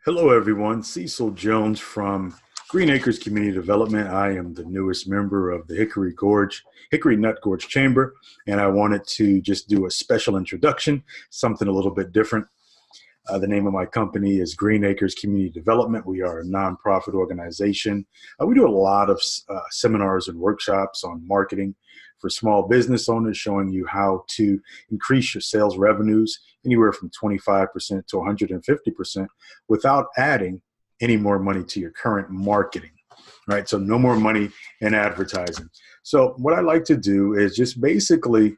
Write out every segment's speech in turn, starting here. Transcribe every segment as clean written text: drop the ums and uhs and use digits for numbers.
Hello, everyone. Cecil Jones from Green Acres Community Development. I am the newest member of the Hickory Nut Gorge Chamber, and I wanted to just do a special introduction, something a little bit different. The name of my company is Green Acres Community Development. We are a nonprofit organization. We do a lot of seminars and workshops on marketing for small business owners, showing you how to increase your sales revenues anywhere from 25% to 150% without adding any more money to your current marketing, right? So no more money in advertising. So what I like to do is just basically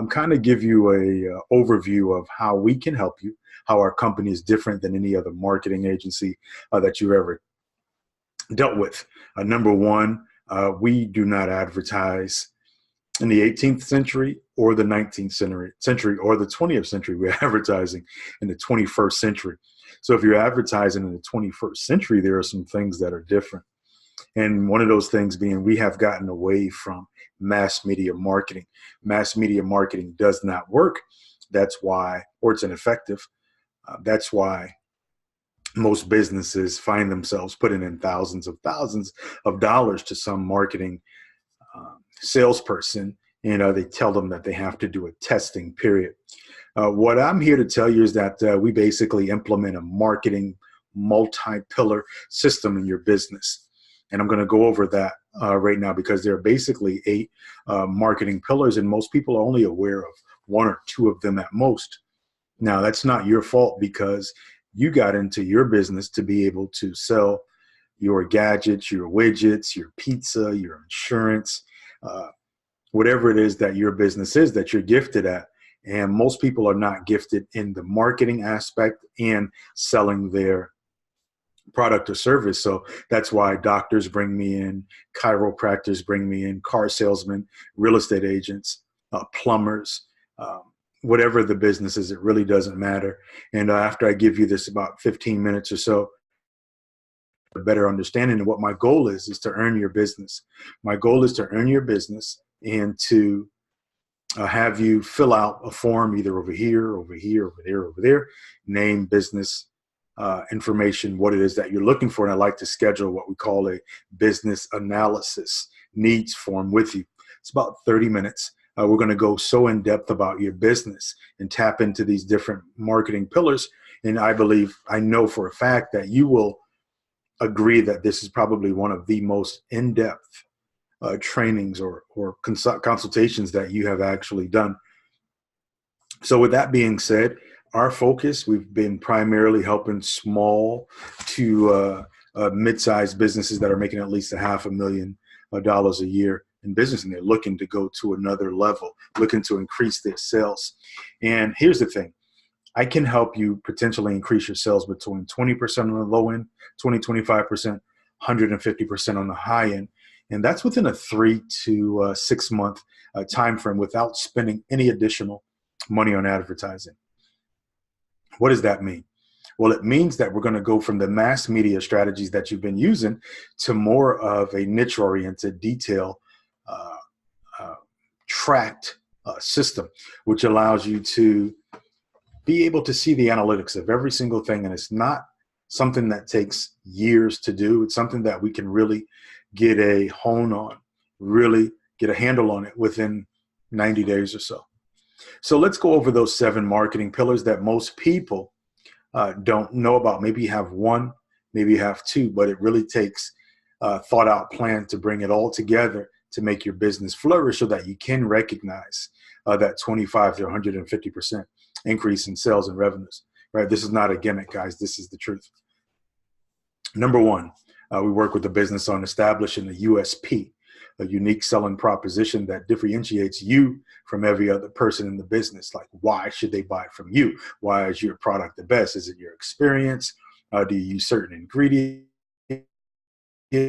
kind of give you a overview of how we can help you, how our company is different than any other marketing agency that you've ever dealt with. Number one, we do not advertise in the 18th century or the 19th century or the 20th century. We're advertising in the 21st century. So if you're advertising in the 21st century, there are some things that are different. And one of those things being we have gotten away from mass media marketing. Mass media marketing does not work. That's why, or it's ineffective. That's why most businesses find themselves putting in thousands of dollars to some marketing salesperson. They tell them that they have to do a testing period. What I'm here to tell you is that we basically implement a marketing multi-pillar system in your business. And I'm going to go over that right now because there are basically 8 marketing pillars, and most people are only aware of 1 or 2 of them at most. Now, that's not your fault because you got into your business to be able to sell your gadgets, your widgets, your pizza, your insurance, whatever it is that your business is that you're gifted at. And most people are not gifted in the marketing aspect and selling their product or service. So that's why doctors bring me in, chiropractors bring me in, car salesmen, real estate agents, plumbers, whatever the business is, it really doesn't matter. And after I give you this about 15 minutes or so, a better understanding of what my goal is to earn your business. My goal is to earn your business and to have you fill out a form either over here, over here, over there, over there, name, business, information, what it is that you're looking for. And I like to schedule what we call a business analysis needs form with you. It's about 30 minutes. We're going to go so in depth about your business and tap into these different marketing pillars. And I know for a fact that you will agree that this is probably one of the most in-depth trainings or consultations that you have actually done. So with that being said, our focus, we've been primarily helping small to mid-sized businesses that are making at least $500,000 a year in business, and they're looking to go to another level, looking to increase their sales. And here's the thing. I can help you potentially increase your sales between 20% on the low end, 25%, 150% on the high end. And that's within a 3 to 6 month time frame without spending any additional money on advertising. What does that mean? Well, it means that we're going to go from the mass media strategies that you've been using to more of a niche-oriented, detail tracked system, which allows you to be able to see the analytics of every single thing. And it's not something that takes years to do. It's something that we can really get a hone on, really get a handle on it within 90 days or so. So let's go over those 7 marketing pillars that most people don't know about. Maybe you have 1, maybe you have 2, but it really takes a thought out plan to bring it all together to make your business flourish so that you can recognize that 25 to 150% increase in sales and revenues, right? This is not a gimmick, guys. This is the truth. Number 1, we work with the business on establishing a USP, a unique selling proposition that differentiates you from every other person in the business. Like, why should they buy from you? Why is your product the best? Is it your experience? Do you use certain ingredients?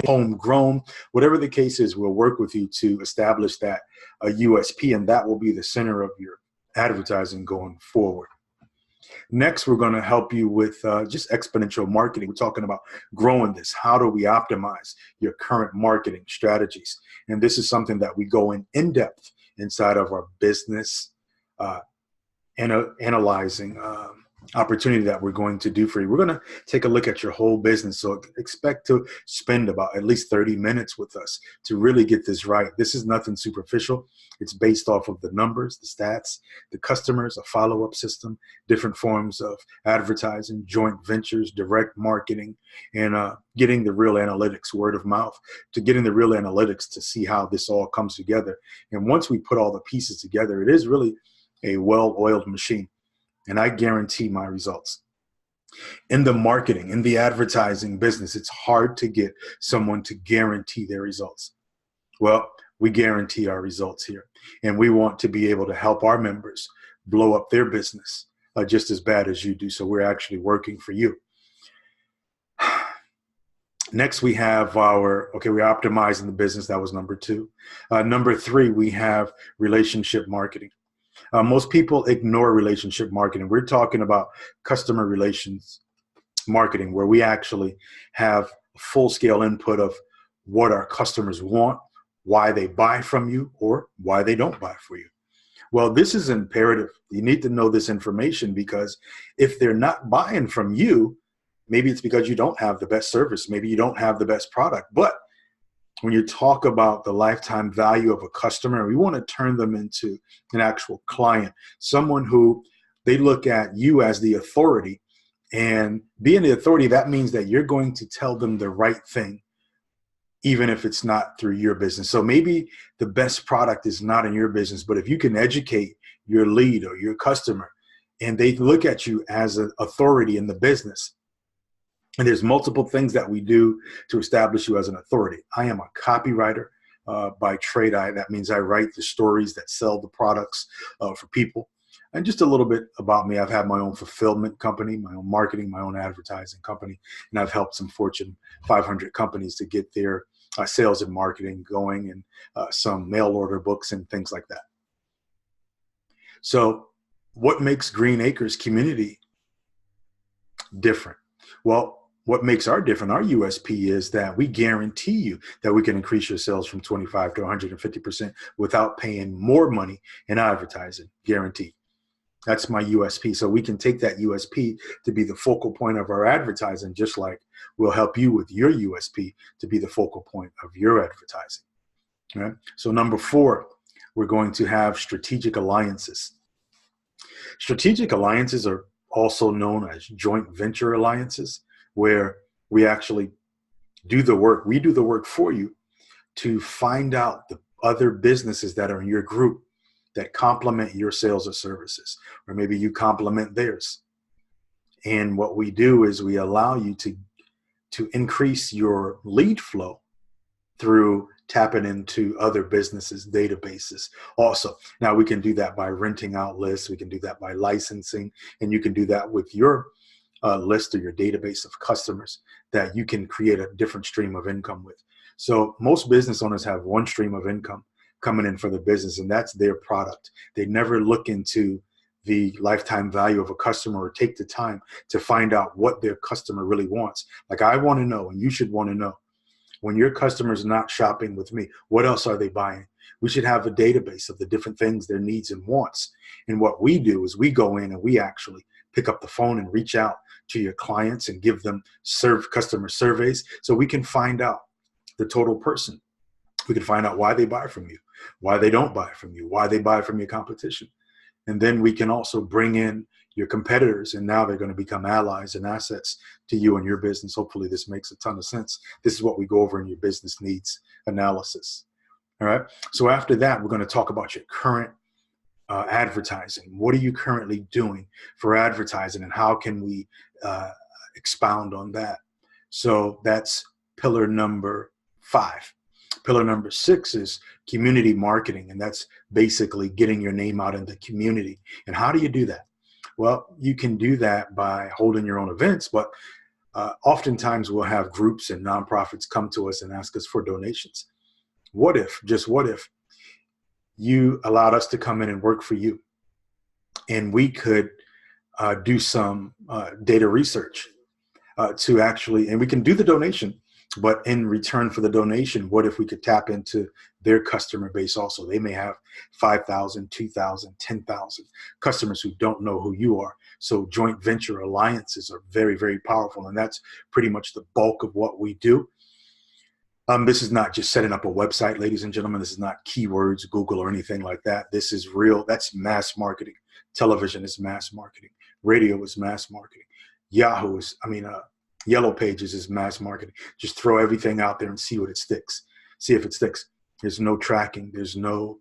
Homegrown? Whatever the case is, we'll work with you to establish that USP, and that will be the center of your advertising going forward. Next, we're going to help you with just exponential marketing. We're talking about growing this. How do we optimize your current marketing strategies? And this is something that we go in depth inside of our business analyzing opportunity that we're going to do for you. We're going to take a look at your whole business. So expect to spend about at least 30 minutes with us to really get this right. This is nothing superficial. It's based off of the numbers, the stats, the customers, a follow-up system, different forms of advertising, joint ventures, direct marketing, and getting the real analytics, word of mouth, to getting the real analytics to see how this all comes together. And once we put all the pieces together, it is really a well-oiled machine. And I guarantee my results. In the marketing, in the advertising business, it's hard to get someone to guarantee their results. Well, we guarantee our results here. And we want to be able to help our members blow up their business just as bad as you do. So we're actually working for you. Next, we have we're optimizing the business. That was number 2. Number 3, we have relationship marketing. Most people ignore relationship marketing. We're talking about customer relations marketing, where we actually have full-scale input of what our customers want, why they buy from you, or why they don't buy for you. Well, this is imperative. You need to know this information, because if they're not buying from you, maybe it's because you don't have the best service. Maybe you don't have the best product. But when you talk about the lifetime value of a customer, we want to turn them into an actual client, someone who they look at you as the authority. And being the authority, that means that you're going to tell them the right thing, even if it's not through your business. So maybe the best product is not in your business, but if you can educate your lead or your customer, and they look at you as an authority in the business. And there's multiple things that we do to establish you as an authority. I am a copywriter by trade. That means I write the stories that sell the products for people. And just a little bit about me, I've had my own fulfillment company, my own marketing, my own advertising company, and I've helped some Fortune 500 companies to get their sales and marketing going, and some mail order books and things like that. So what makes Green Acres Community different? Well, what makes our different, our USP, is that we guarantee you that we can increase your sales from 25 to 150% without paying more money in advertising, guaranteed. That's my USP. So we can take that USP to be the focal point of our advertising, just like we'll help you with your USP to be the focal point of your advertising. All right? So number 4, we're going to have strategic alliances. Strategic alliances are also known as joint venture alliances, where we actually do the work. We do the work for you to find out the other businesses that are in your group that complement your sales or services, or maybe you complement theirs. And what we do is we allow you to increase your lead flow through tapping into other businesses' databases also. Now, we can do that by renting out lists. We can do that by licensing, and you can do that with your list or your database of customers that you can create a different stream of income with. So most business owners have one stream of income coming in for the business, and that's their product. They never look into the lifetime value of a customer or take the time to find out what their customer really wants. Like, I want to know, and you should want to know, when your customer's not shopping with me, what else are they buying? We should have a database of the different things, their needs and wants. And what we do is we go in and we actually pick up the phone and reach out to your clients and give them customer surveys, so we can find out the total person. We can find out why they buy from you, why they don't buy from you, why they buy from your competition. And then we can also bring in your competitors, and now they're going to become allies and assets to you and your business. Hopefully this makes a ton of sense. This is what we go over in your business needs analysis. All right. So after that, we're going to talk about your current advertising. What are you currently doing for advertising, and how can we expound on that? So that's pillar number 5. Pillar number 6 is community marketing, and that's basically getting your name out in the community. And how do you do that? Well, you can do that by holding your own events, but oftentimes we'll have groups and nonprofits come to us and ask us for donations. What if, just what if, you allowed us to come in and work for you, and we could do some data research to actually, and we can do the donation, But in return for the donation, what if we could tap into their customer base also? They may have 5,000, 2,000, 10,000 customers who don't know who you are. So joint venture alliances are very, very powerful. And that's pretty much the bulk of what we do. This is not just setting up a website, ladies and gentlemen. This is not keywords, Google, or anything like that. This is real. That's mass marketing. Television is mass marketing. Radio is mass marketing. Yellow Pages is mass marketing. Just throw everything out there and see what it sticks. See if it sticks. There's no tracking. There's no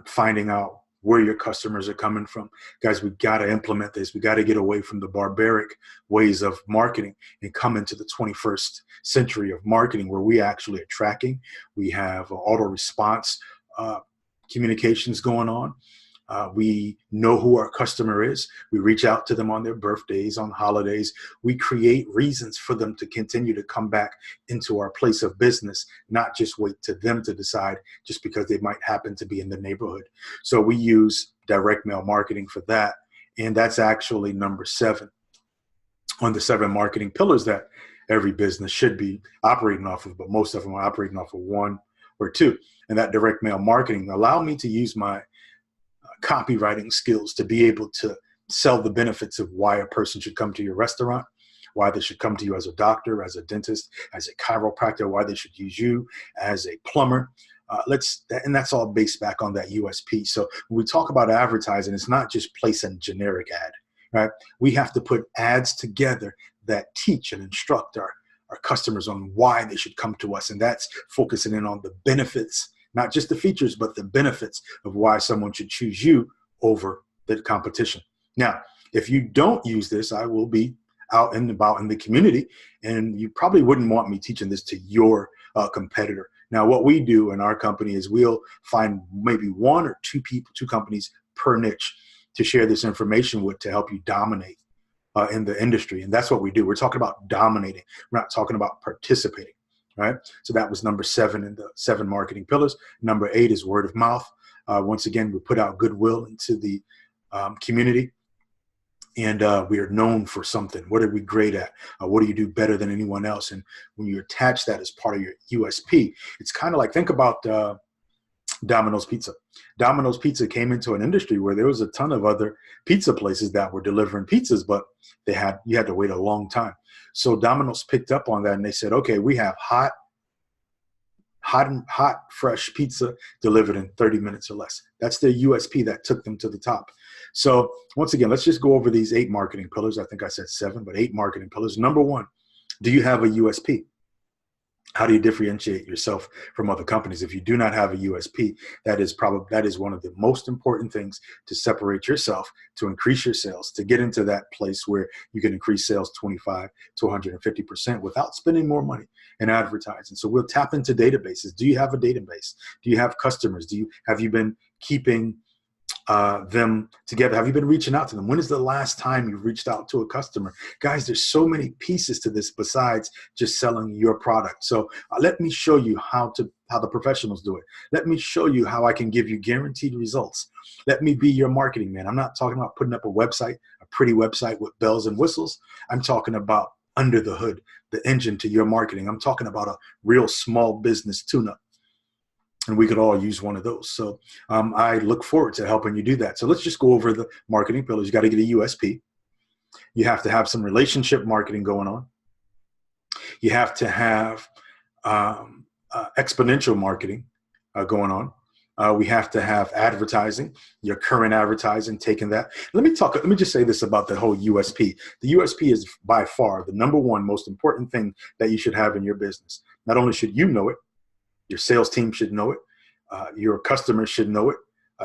finding out where your customers are coming from. Guys, we got to implement this. We got to get away from the barbaric ways of marketing and come into the 21st century of marketing where we actually are tracking. We have auto response communications going on. We know who our customer is. We reach out to them on their birthdays, on holidays. We create reasons for them to continue to come back into our place of business, not just wait to them to decide just because they might happen to be in the neighborhood. So we use direct mail marketing for that. And that's actually number 7 on the 7 marketing pillars that every business should be operating off of, but most of them are operating off of 1 or 2. And that direct mail marketing allowed me to use my copywriting skills to be able to sell the benefits of why a person should come to your restaurant, why they should come to you as a doctor, as a dentist, as a chiropractor, why they should use you as a plumber. And that's all based back on that USP. So when we talk about advertising, it's not just place a generic ad, right? We have to put ads together that teach and instruct our customers on why they should come to us. And that's focusing in on the benefits, not just the features, but the benefits of why someone should choose you over the competition. Now, if you don't use this, I will be out and about in the community, and you probably wouldn't want me teaching this to your competitor. Now, what we do in our company is we'll find maybe 1 or 2 people, 2 companies per niche to share this information with to help you dominate in the industry. And that's what we do. We're talking about dominating. We're not talking about participating. Right. So that was number 7 in the 7 marketing pillars. Number 8 is word of mouth. Once again, we put out goodwill into the community, and we are known for something. What are we great at? What do you do better than anyone else? And when you attach that as part of your USP, it's kind of like, think about Domino's Pizza. Domino's Pizza came into an industry where there was a ton of other pizza places that were delivering pizzas, but you had to wait a long time. So Domino's picked up on that, and they said, okay, we have hot, fresh pizza delivered in 30 minutes or less. That's their USP that took them to the top. So once again, let's just go over these 8 marketing pillars. I think I said 7, but 8 marketing pillars. Number 1, do you have a USP? How do you differentiate yourself from other companies? If you do not have a USP, that is one of the most important things to separate yourself, to increase your sales, to get into that place where you can increase sales 25 to 150% without spending more money in advertising. So we'll tap into databases. Do you have a database? Do you have customers? Have you been keeping them together? Have you been reaching out to them? When is the last time you reached out to a customer? Guys, there's so many pieces to this besides just selling your product. So let me show you how the professionals do it. Let me show you how I can give you guaranteed results. Let me be your marketing man. I'm not talking about putting up a website, a pretty website with bells and whistles. I'm talking about under the hood, the engine to your marketing. I'm talking about a real small business tune-up. And we could all use one of those. So I look forward to helping you do that. So let's just go over the marketing pillars. You got to get a USP. You have to have some relationship marketing going on. You have to have exponential marketing going on. We have to have advertising, your current advertising, taking that. Let me just say this about the whole USP. The USP is by far the number 1 most important thing that you should have in your business. Not only should you know it, your sales team should know it. Your customers should know it.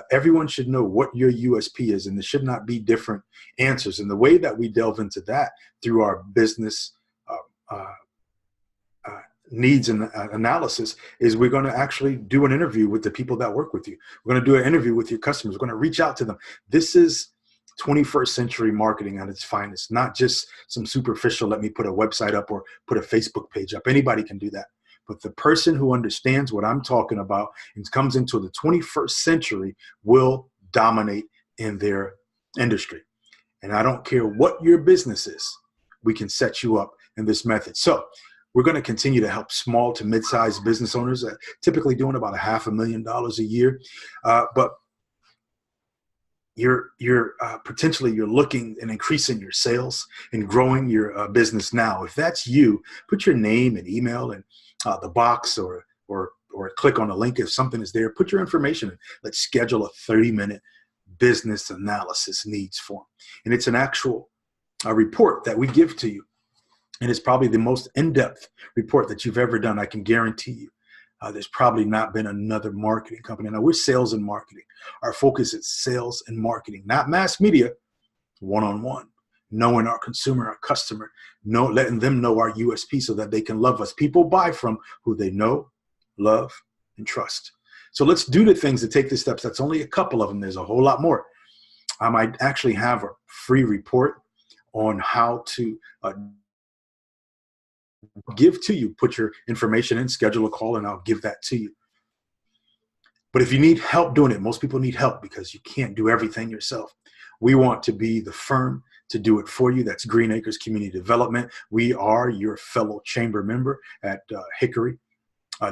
Everyone should know what your USP is, and there should not be different answers. And the way that we delve into that through our business needs and analysis is we're going to actually do an interview with the people that work with you. We're going to do an interview with your customers. We're going to reach out to them. This is 21st century marketing at its finest, not just some superficial, let me put a website up or put a Facebook page up. Anybody can do that. But the person who understands what I'm talking about and comes into the 21st century will dominate in their industry. And I don't care what your business is, we can set you up in this method. So We're going to continue to help small to mid-sized business owners, typically doing about $500,000 a year. But you're potentially you're looking and increasing your sales and growing your business now. If that's you, put your name and email in the box, or click on the link if something is there. Put your information in. Let's schedule a 30-minute business analysis needs form, and it's an actual report that we give to you, and it's probably the most in-depth report that you've ever done. I can guarantee you. There's probably not been another marketing company. Now, we're sales and marketing. Our focus is sales and marketing, not mass media, one-on-one, knowing our consumer, our customer, letting them know our USP so that they can love us. People buy from who they know, love, and trust. So let's do the things to take the steps. That's only a couple of them. There's a whole lot more. I might actually have a free report on how to give to you. Put your information in, schedule a call, and I'll give that to you. But if you need help doing it, most people need help because you can't do everything yourself. We want to be the firm to do it for you. That's Green Acres Community Development. We are your fellow chamber member at Hickory,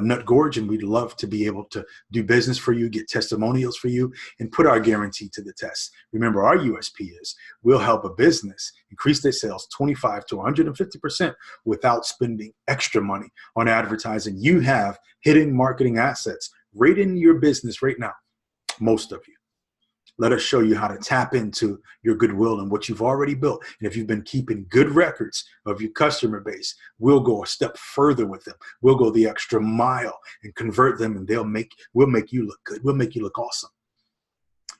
Nut Gorge, and we'd love to be able to do business for you, get testimonials for you, and put our guarantee to the test. Remember, our USP is we'll help a business increase their sales 25 to 150% without spending extra money on advertising. You have hidden marketing assets right in your business right now, most of you. Let us show you how to tap into your goodwill and what you've already built. And if you've been keeping good records of your customer base, we'll go a step further with them. We'll go the extra mile and convert them, and we'll make you look good. We'll make you look awesome.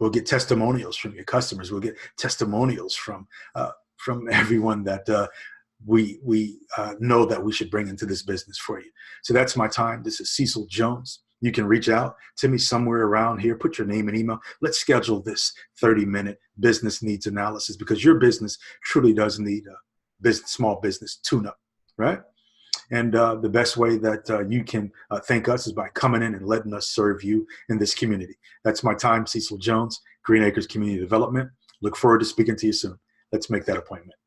We'll get testimonials from your customers. We'll get testimonials from everyone that we know that we should bring into this business for you. So that's my time. This is Cecil Jones. You can reach out to me somewhere around here. Put your name and email. Let's schedule this 30-minute business needs analysis, because your business truly does need a small business tune-up, right? And the best way that you can thank us is by coming in and letting us serve you in this community. That's my time, Cecil Jones, Green Acres Community Development. Look forward to speaking to you soon. Let's make that appointment.